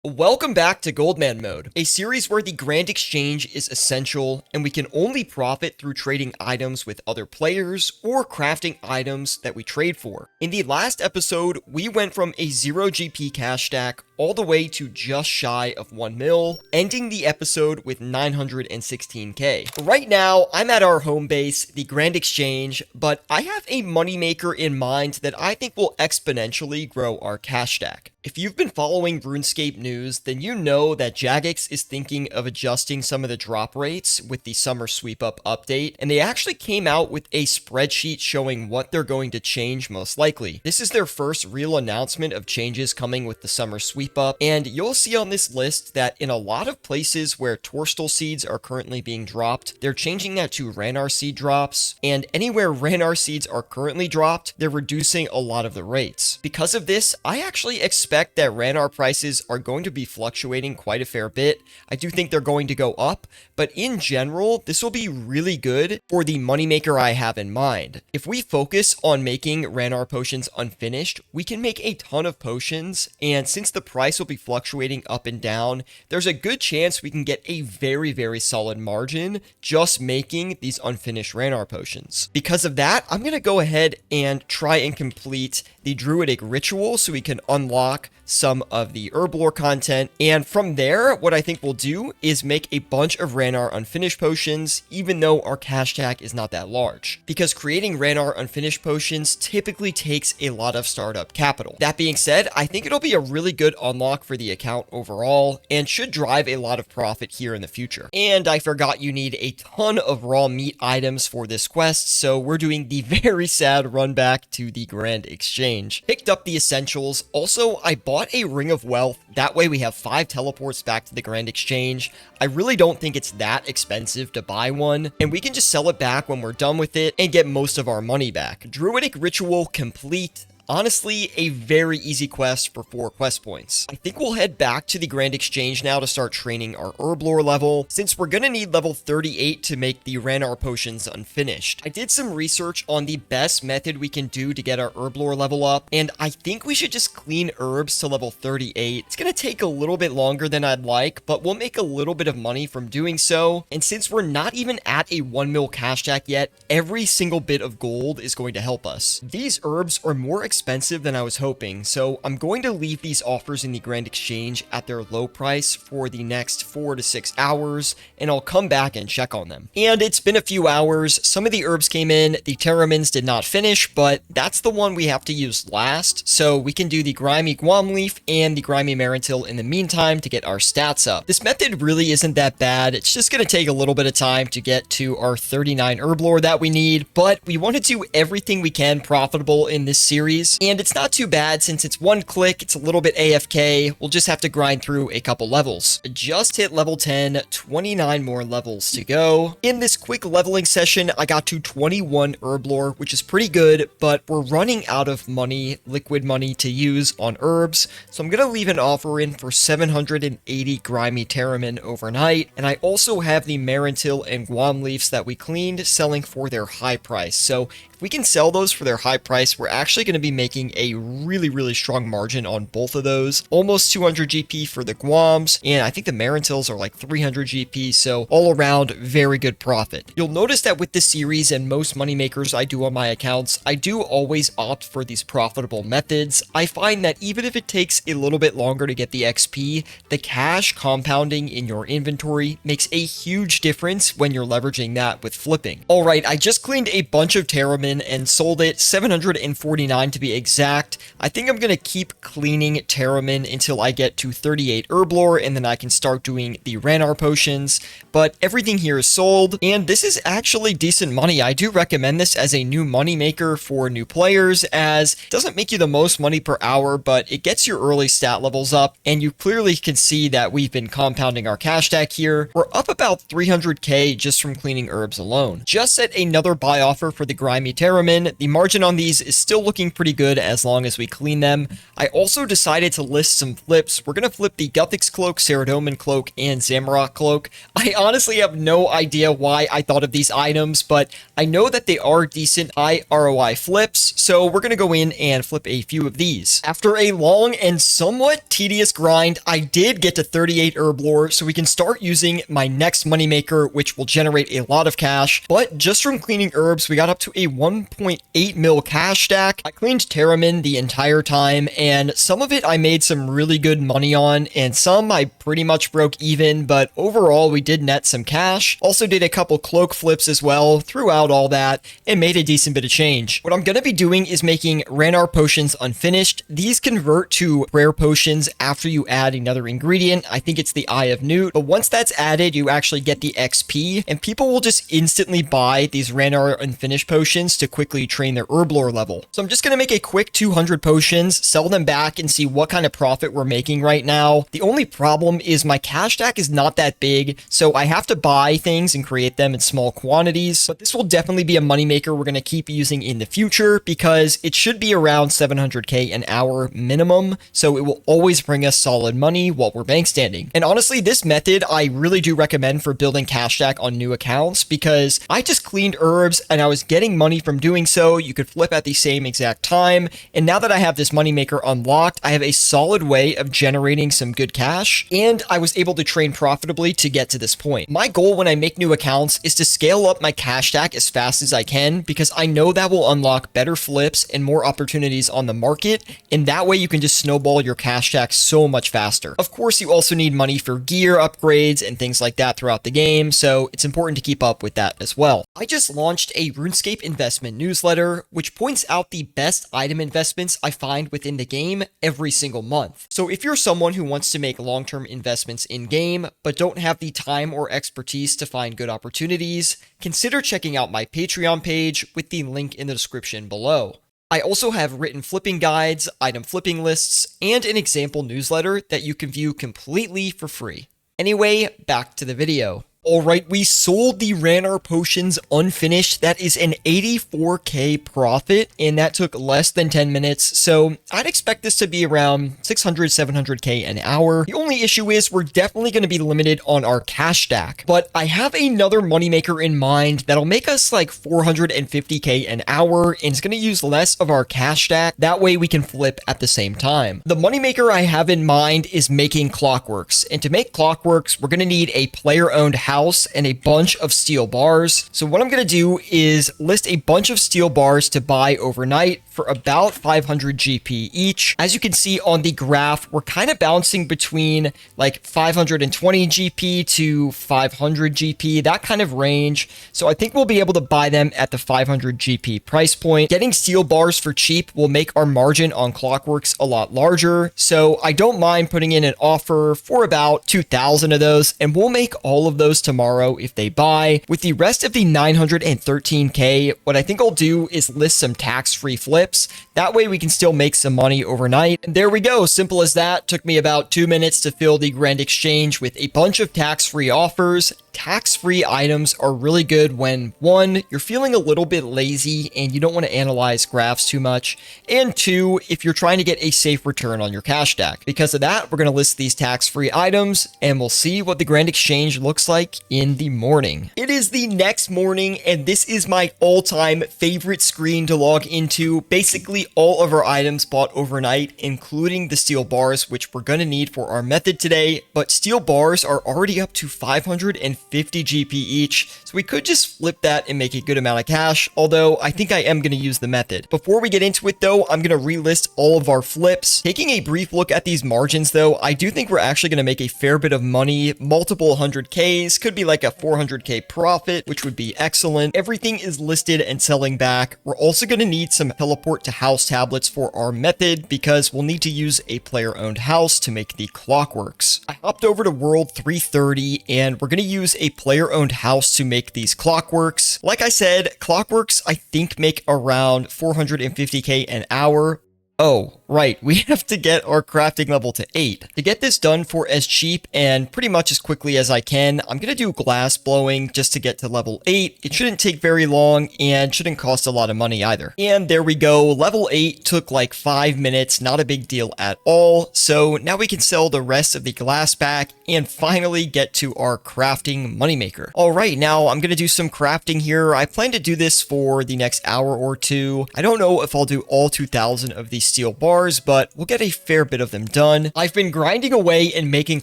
Welcome back to Goldman Mode, a series where the Grand Exchange is essential and we can only profit through trading items with other players or crafting items that we trade for. In the last episode, we went from a 0 GP cash stack all the way to just shy of 1 mil, ending the episode with 916k. Right now, I'm at our home base, the Grand Exchange, but I have a moneymaker in mind that I think will exponentially grow our cash stack. If you've been following RuneScape news, then you know that Jagex is thinking of adjusting some of the drop rates with the summer sweep up update, and they actually came out with a spreadsheet showing what they're going to change most likely. This is their first real announcement of changes coming with the summer sweep up, and you'll see on this list that in a lot of places where Torstal seeds are currently being dropped, they're changing that to Ranar seed drops, and anywhere Ranar seeds are currently dropped, they're reducing a lot of the rates. Because of this, I actually expect that Ranar prices are going to be fluctuating quite a fair bit. I do think they're going to go up, but in general, this will be really good for the moneymaker I have in mind. If we focus on making Ranar potions unfinished, we can make a ton of potions, and since the price will be fluctuating up and down, there's a good chance we can get a very solid margin just making these unfinished Ranar potions. Because of that, I'm going to go ahead and try and complete the Druidic Ritual so we can unlock some of the herb lore content, and from there what I think we'll do is make a bunch of Ranar unfinished potions even though our cash stack is not that large, because creating Ranar unfinished potions typically takes a lot of startup capital. That being said, I think it'll be a really good unlock for the account overall and should drive a lot of profit here in the future. And I forgot you need a ton of raw meat items for this quest, so we're doing the very sad run back to the Grand Exchange. Picked up the essentials. Also, I bought a Ring of Wealth. That way we have 5 teleports back to the Grand Exchange. I really don't think it's that expensive to buy one, and we can just sell it back when we're done with it and get most of our money back. Druidic Ritual complete. Honestly, a very easy quest for 4 quest points. I think we'll head back to the Grand Exchange now to start training our herb lore level, since we're gonna need level 38 to make the Ranar potions unfinished. I did some research on the best method we can do to get our herb lore level up, and I think we should just clean herbs to level 38. It's gonna take a little bit longer than I'd like, but we'll make a little bit of money from doing so, and since we're not even at a 1 mil cash stack yet, every single bit of gold is going to help us. These herbs are more expensive than I was hoping, so I'm going to leave these offers in the Grand Exchange at their low price for the next 4 to 6 hours, and I'll come back and check on them. And it's been a few hours. Some of the herbs came in, the Terramins did not finish, but that's the one we have to use last, so we can do the Grimy Guam Leaf and the Grimy Marentil in the meantime to get our stats up. This method really isn't that bad. It's just going to take a little bit of time to get to our 39 herb lore that we need, but we want to do everything we can profitable in this series. And it's not too bad since it's one click, it's a little bit AFK, we'll just have to grind through a couple levels. Just hit level 10, 29 more levels to go. In this quick leveling session, I got to 21 herb lore, which is pretty good, but we're running out of money, liquid money to use on herbs, so I'm gonna leave an offer in for 780 Grimy Terramin overnight, and I also have the Marentil and Guam Leaves that we cleaned selling for their high price, so if we can sell those for their high price, we're actually going to be making a really strong margin on both of those. Almost 200 GP for the Guams, and I think the Marentils are like 300 GP, so all around, very good profit. You'll notice that with this series and most moneymakers I do on my accounts, I do always opt for these profitable methods. I find that even if it takes a little bit longer to get the XP, the cash compounding in your inventory makes a huge difference when you're leveraging that with flipping. Alright, I just cleaned a bunch of Terramin and sold it, 749 to be exact. I think I'm going to keep cleaning Terramin until I get to 38 herb lore, and then I can start doing the Ranar potions, but everything here is sold, and this is actually decent money. I do recommend this as a new money maker for new players, as it doesn't make you the most money per hour, but it gets your early stat levels up, and you clearly can see that we've been compounding our cash stack here. We're up about 300k just from cleaning herbs alone. Just set another buy offer for the Grimy Terramin. The margin on these is still looking pretty pretty good as long as we clean them. I also decided to list some flips. We're going to flip the Guthix Cloak, Ceradomin Cloak, and Zamorak Cloak. I honestly have no idea why I thought of these items, but I know that they are decent high ROI flips, so we're going to go in and flip a few of these. After a long and somewhat tedious grind, I did get to 38 herb lore, so we can start using my next moneymaker, which will generate a lot of cash. But just from cleaning herbs, we got up to a 1.8 mil cash stack. I cleaned Terramin the entire time, and some of it I made some really good money on, and some I pretty much broke even, but overall we did net some cash. Also did a couple cloak flips as well throughout all that, and made a decent bit of change. What I'm going to be doing is making Ranar potions unfinished. These convert to rare potions after you add another ingredient. I think it's the Eye of Newt, but once that's added, you actually get the XP, and people will just instantly buy these Ranar unfinished potions to quickly train their herb lore level. So I'm just going to make a quick 200 potions, sell them back, and see what kind of profit we're making right now. The only problem is my cash stack is not that big, so I have to buy things and create them in small quantities, but this will definitely be a moneymaker we're going to keep using in the future because it should be around 700k an hour minimum, so it will always bring us solid money while we're bank standing. And honestly, this method I really do recommend for building cash stack on new accounts because I just cleaned herbs and I was getting money from doing so. You could flip at the same exact time, and now that I have this moneymaker unlocked, I have a solid way of generating some good cash, and I was able to train profitably to get to this point. My goal when I make new accounts is to scale up my cash stack as fast as I can because I know that will unlock better flips and more opportunities on the market, and that way you can just snowball your cash stack so much faster. Of course, you also need money for gear upgrades and things like that throughout the game, so it's important to keep up with that as well. I just launched a RuneScape investment newsletter, which points out the best item investments I find within the game every single month. So if you're someone who wants to make long-term investments in game, but don't have the time or expertise to find good opportunities, consider checking out my Patreon page with the link in the description below. I also have written flipping guides, item flipping lists, and an example newsletter that you can view completely for free. Anyway, back to the video. Alright, we sold the Ranar potions unfinished. That is an 84k profit, and that took less than 10 minutes, so I'd expect this to be around 600, 700k an hour. The only issue is we're definitely going to be limited on our cash stack, but I have another moneymaker in mind that'll make us like 450k an hour, and it's going to use less of our cash stack. That way we can flip at the same time. The moneymaker I have in mind is making clockworks, and to make clockworks, we're going to need a player-owned house and a bunch of steel bars. So what I'm going to do is list a bunch of steel bars to buy overnight for about 500 GP each. As you can see on the graph, we're kind of bouncing between like 520 GP to 500 GP, that kind of range. So I think we'll be able to buy them at the 500 GP price point. Getting steel bars for cheap will make our margin on clockworks a lot larger. So I don't mind putting in an offer for about 2,000 of those, and we'll make all of those tomorrow if they buy. With the rest of the 913k, what I think I'll do is list some tax-free flips. That way we can still make some money overnight. And there we go. Simple as that. Took me about 2 minutes to fill the Grand Exchange with a bunch of tax-free offers. Tax-free items are really good when, one, you're feeling a little bit lazy and you don't want to analyze graphs too much, and two, if you're trying to get a safe return on your cash stack. Because of that, we're going to list these tax-free items, and we'll see what the Grand Exchange looks like in the morning. It is the next morning, and this is my all-time favorite screen to log into. Basically, all of our items bought overnight, including the steel bars, which we're going to need for our method today, but steel bars are already up to 550 GP each, so we could just flip that and make a good amount of cash, although I think I am going to use the method. Before we get into it though, I'm going to relist all of our flips. Taking a brief look at these margins though, I do think we're actually going to make a fair bit of money, multiple 100Ks, could be like a 400k profit, which would be excellent. Everything is listed and selling back. We're also going to need some teleport to house tablets for our method because we'll need to use a player-owned house to make the clockworks. I hopped over to World 330 and we're going to use a player-owned house to make these clockworks. Like I said, clockworks I think make around 450k an hour. Oh, Right, we have to get our crafting level to 8. To get this done for as cheap and pretty much as quickly as I can, I'm going to do glass blowing just to get to level 8. It shouldn't take very long and shouldn't cost a lot of money either. And there we go, level 8 took like 5 minutes, not a big deal at all. So now we can sell the rest of the glass back and finally get to our crafting moneymaker. Alright, now I'm going to do some crafting here. I plan to do this for the next hour or two. I don't know if I'll do all 2,000 of these steel bars, but we'll get a fair bit of them done. I've been grinding away and making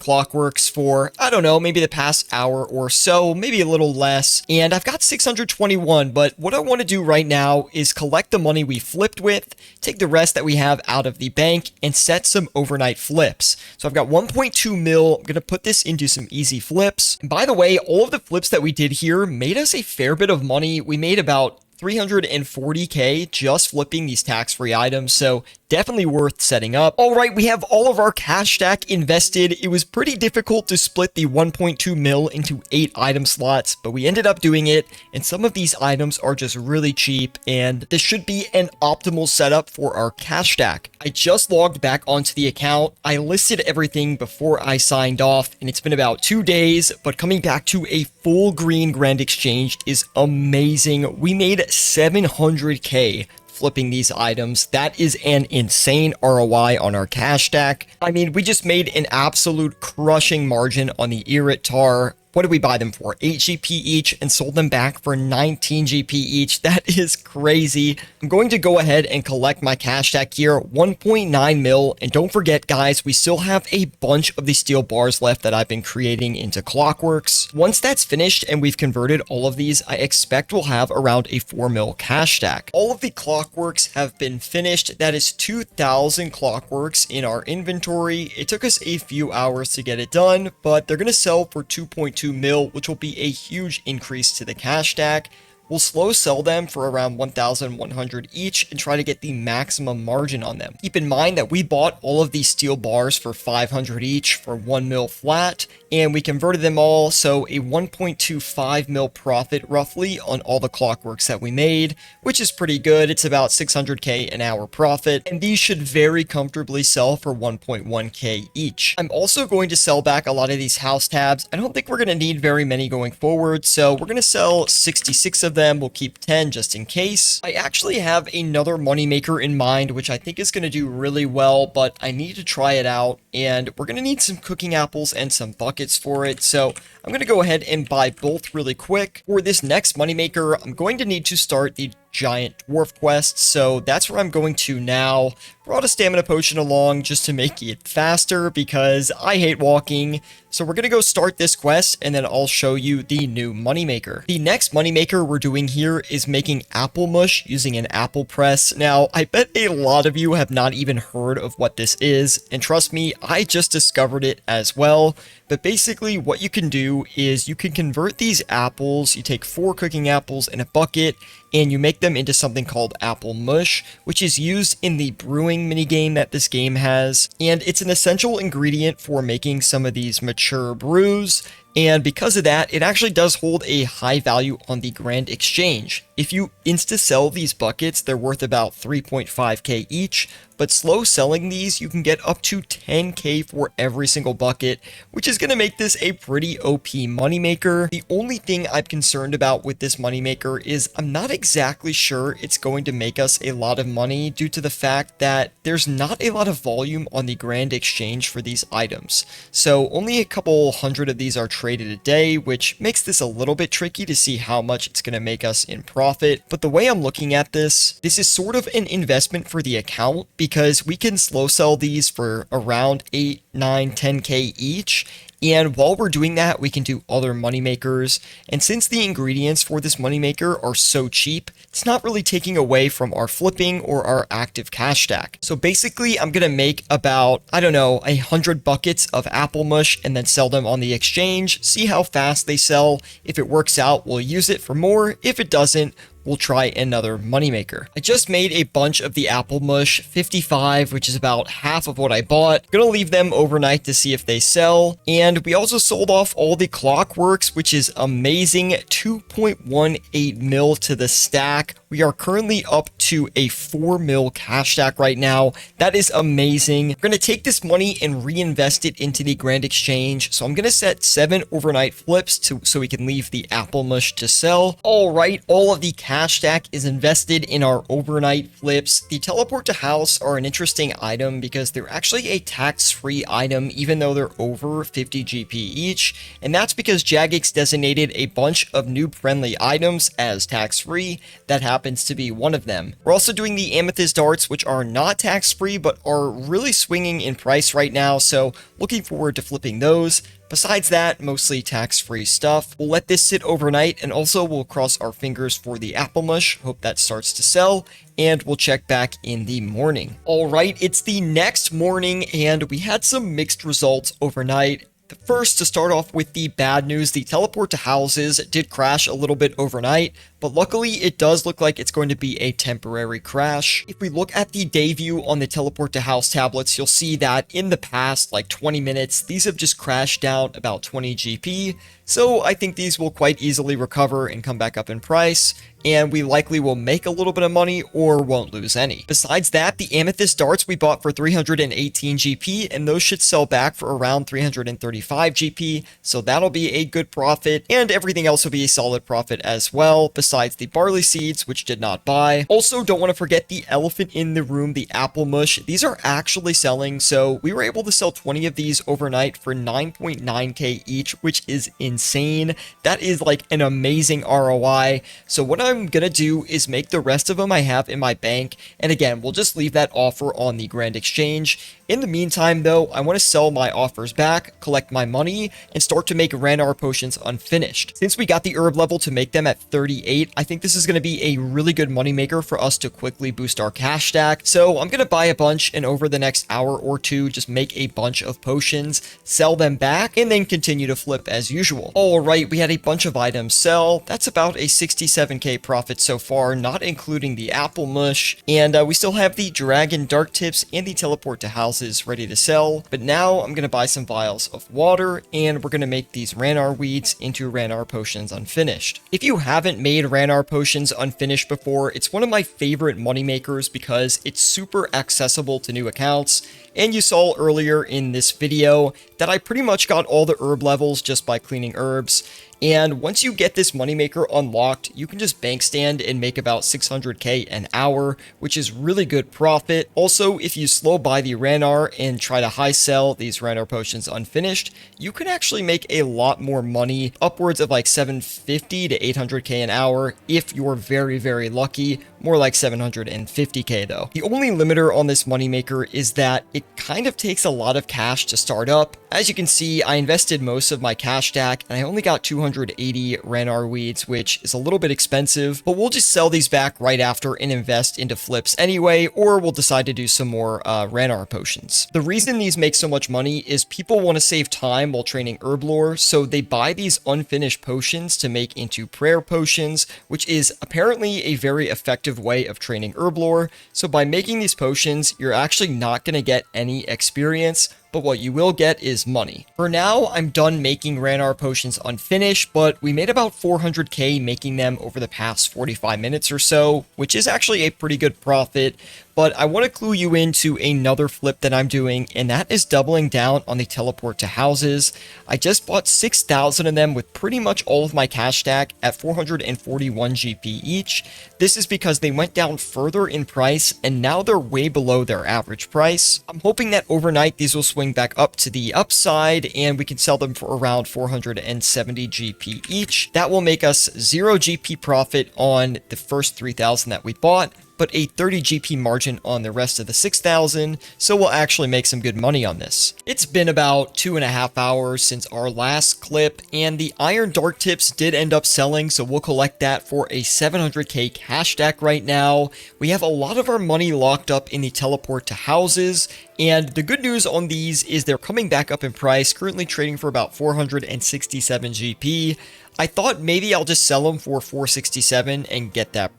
clockworks for, I don't know, maybe the past hour or so, maybe a little less, and I've got 621, but what I want to do right now is collect the money we flipped with, take the rest that we have out of the bank, and set some overnight flips. So I've got 1.2 mil. I'm going to put this into some easy flips. And by the way, all of the flips that we did here made us a fair bit of money. We made about 340k just flipping these tax-free items, so definitely worth setting up. All right, we have all of our cash stack invested. It was pretty difficult to split the 1.2 mil into 8 item slots, but we ended up doing it, and some of these items are just really cheap, and this should be an optimal setup for our cash stack. I just logged back onto the account. I listed everything before I signed off, and it's been about 2 days, but coming back to a full green Grand Exchange is amazing. We made 700k flipping these items. That is an insane ROI on our cash stack. I mean, we just made an absolute crushing margin on the Irit Tar. What did we buy them for? 8 GP each and sold them back for 19 GP each. That is crazy. I'm going to go ahead and collect my cash stack here, 1.9 mil. And don't forget, guys, we still have a bunch of the steel bars left that I've been creating into clockworks. Once that's finished and we've converted all of these, I expect we'll have around a 4 mil cash stack. All of the clockworks have been finished. That is 2,000 clockworks in our inventory. It took us a few hours to get it done, but they're going to sell for 2.2 mil, which will be a huge increase to the cash stack. We'll slow sell them for around 1,100 each and try to get the maximum margin on them. Keep in mind that we bought all of these steel bars for 500 each for 1 mil flat, and we converted them all, so a 1.25 mil profit roughly on all the clockworks that we made, which is pretty good. It's about 600k an hour profit, and these should very comfortably sell for 1.1k each. I'm also going to sell back a lot of these house tabs. I don't think we're going to need very many going forward, so we're going to sell 66 of them. We'll keep 10 just in case. I actually have another moneymaker in mind, which I think is going to do really well, but I need to try it out, and we're going to need some cooking apples and some buckets for it, so I'm going to go ahead and buy both really quick. For this next moneymaker, I'm going to need to start the giant dwarf quest, so that's where I'm going to now. Brought a stamina potion along just to make it faster because I hate walking. So we're gonna go start this quest and then I'll show you the new moneymaker. The next moneymaker we're doing here is making apple mush using an apple press. Now, I bet a lot of you have not even heard of what this is, and trust me, I just discovered it as well. But basically what you can do is you can convert these apples. You take 4 cooking apples in a bucket and you make them into something called apple mush, which is used in the brewing minigame that this game has. And it's an essential ingredient for making some of these mature brews. And because of that, it actually does hold a high value on the Grand Exchange. If you insta-sell these buckets, they're worth about 3.5k each, but slow selling these, you can get up to 10k for every single bucket, which is going to make this a pretty OP moneymaker. The only thing I'm concerned about with this moneymaker is I'm not exactly sure it's going to make us a lot of money due to the fact that there's not a lot of volume on the Grand Exchange for these items. So only a couple hundred of these are traded a day, which makes this a little bit tricky to see how much it's going to make us in profit. But the way I'm looking at this is sort of an investment for the account because we can slow sell these for around 8, 9, 10k each. And while we're doing that, we can do other moneymakers. And since the ingredients for this moneymaker are so cheap, it's not really taking away from our flipping or our active cash stack. So basically, I'm going to make about, I don't know, 100 buckets of apple mush and then sell them on the exchange, see how fast they sell. If it works out, we'll use it for more. If it doesn't, we'll try another moneymaker. I just made a bunch of the apple mush, 55, which is about half of what I bought. Gonna leave them overnight to see if they sell. And we also sold off all the clockworks, which is amazing. 2.18 mil to the stack. We are currently up to a 4 mil cash stack right now. That is amazing. We're going to take this money and reinvest it into the Grand Exchange. So I'm going to set 7 overnight flips so we can leave the Apple Mush to sell. All right, all of the cash stack is invested in our overnight flips. The teleport to house are an interesting item because they're actually a tax-free item, even though they're over 50 GP each. And that's because Jagex designated a bunch of noob-friendly items as tax-free. That happens to be one of them. We're also doing the amethyst darts, which are not tax-free, but are really swinging in price right now. So looking forward to flipping those. Besides that, mostly tax-free stuff. We'll let this sit overnight, and also we'll cross our fingers for the Apple Mush. Hope that starts to sell, and we'll check back in the morning. All right, it's the next morning, and we had some mixed results overnight. First, to start off with the bad news, the teleport to houses did crash a little bit overnight, but luckily it does look like it's going to be a temporary crash. If we look at the day view on the teleport to house tablets, you'll see that in the past like 20 minutes, these have just crashed down about 20 GP. So I think these will quite easily recover and come back up in price, and we likely will make a little bit of money or won't lose any. Besides that, the amethyst darts we bought for 318 GP, and those should sell back for around 335 GP, so that'll be a good profit, and everything else will be a solid profit as well, besides the barley seeds, which did not buy. Also, don't want to forget the elephant in the room, the apple mush. These are actually selling, so we were able to sell 20 of these overnight for 9.9k each, which is insane. That is like an amazing ROI. So what I'm gonna do is make the rest of them I have in my bank, and again, we'll just leave that offer on the Grand Exchange. In the meantime though, I want to sell my offers back, collect my money, and start to make Ranar potions unfinished. Since we got the herb level to make them at 38, I think this is going to be a really good moneymaker for us to quickly boost our cash stack. So I'm going to buy a bunch, and over the next hour or two, just make a bunch of potions, sell them back, and then continue to flip as usual. All right, we had a bunch of items sell. That's about a 67k profit so far, not including the apple mush. And we still have the dragon dark tips and the teleport to houses ready to sell. But now I'm going to buy some vials of water, and we're going to make these Ranar weeds into Ranar potions unfinished. If you haven't made Ranar potions unfinished before, it's one of my favorite moneymakers because it's super accessible to new accounts. And you saw earlier in this video that I pretty much got all the herb levels just by cleaning herbs. And once you get this moneymaker unlocked, you can just bank stand and make about 600k an hour, which is really good profit. Also, if you slow buy the Ranar and try to high sell these Ranar potions unfinished, you can actually make a lot more money, upwards of like 750 to 800k an hour if you're very, very lucky. More like 750k though. The only limiter on this moneymaker is that it kind of takes a lot of cash to start up. As you can see, I invested most of my cash stack, and I only got 280 Ranar weeds, which is a little bit expensive, but we'll just sell these back right after and invest into flips anyway, or we'll decide to do some more Ranar potions. The reason these make so much money is people want to save time while training herb lore, so they buy these unfinished potions to make into prayer potions, which is apparently a very effective way of training herb lore. So by making these potions, you're actually not going to get any experience, but what you will get is money. For now, I'm done making Ranar potions unfinished, but we made about 400k making them over the past 45 minutes or so, which is actually a pretty good profit. But I want to clue you into another flip that I'm doing, and that is doubling down on the teleport to houses. I just bought 6,000 of them with pretty much all of my cash stack at 441 GP each. This is because they went down further in price, and now they're way below their average price. I'm hoping that overnight these will swing back up to the upside, and we can sell them for around 470 GP each. That will make us 0 GP profit on the first 3,000 that we bought, but a 30 GP margin on the rest of the 6,000, so we'll actually make some good money on this. It's been about 2.5 hours since our last clip, and the iron dark tips did end up selling, so we'll collect that for a 700k cash stack right now. We have a lot of our money locked up in the teleport to houses, and the good news on these is they're coming back up in price, currently trading for about 467 GP. I thought maybe I'll just sell them for 467 and get that,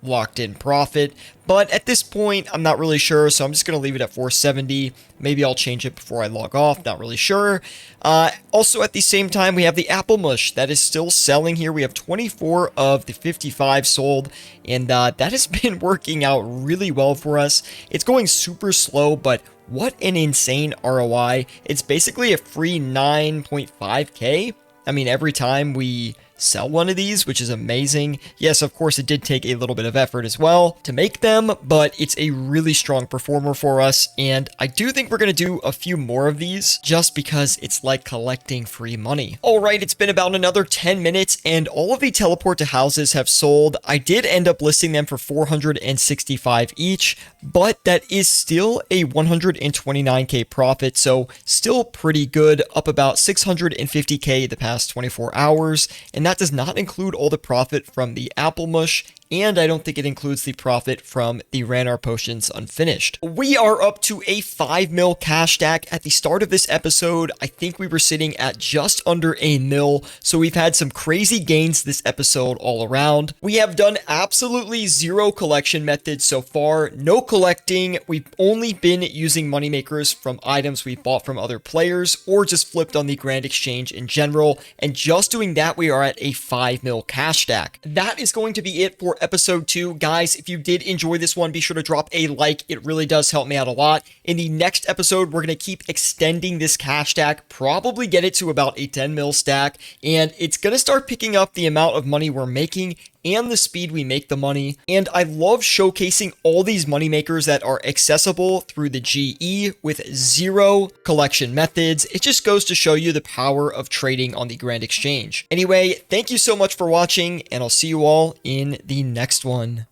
locked in profit, but at this point, I'm not really sure, so I'm just going to leave it at 470. Maybe I'll change it before I log off, not really sure. Also, at the same time, we have the Apple Mush that is still selling here. We have 24 of the 55 sold, and that has been working out really well for us. It's going super slow, but what an insane ROI. It's basically a free 9.5K. I mean, every time we sell one of these, which is amazing. Yes, of course, it did take a little bit of effort as well to make them, but it's a really strong performer for us, and I do think we're going to do a few more of these just because it's like collecting free money. All right, it's been about another 10 minutes, and all of the teleport to houses have sold. I did end up listing them for 465 each, but that is still a 129K profit, so still pretty good, up about 650K the past 24 hours, and that does not include all the profit from the Apple Mush, and I don't think it includes the profit from the Ranar Potions Unfinished. We are up to a 5 mil cash stack. At the start of this episode, I think we were sitting at just under a mil, so we've had some crazy gains this episode all around. We have done absolutely zero collection methods so far, no collecting. We've only been using moneymakers from items we bought from other players or just flipped on the Grand Exchange in general, and just doing that, we are at a 5 mil cash stack. That is going to be it for episode 2. Guys, if you did enjoy this one, be sure to drop a like. It really does help me out a lot. In the next episode, we're going to keep extending this cash stack, probably get it to about a 10 mil stack, and it's going to start picking up the amount of money we're making and the speed we make the money. And I love showcasing all these money makers that are accessible through the GE with zero collection methods. It just goes to show you the power of trading on the Grand Exchange. Anyway, thank you so much for watching, and I'll see you all in the next one.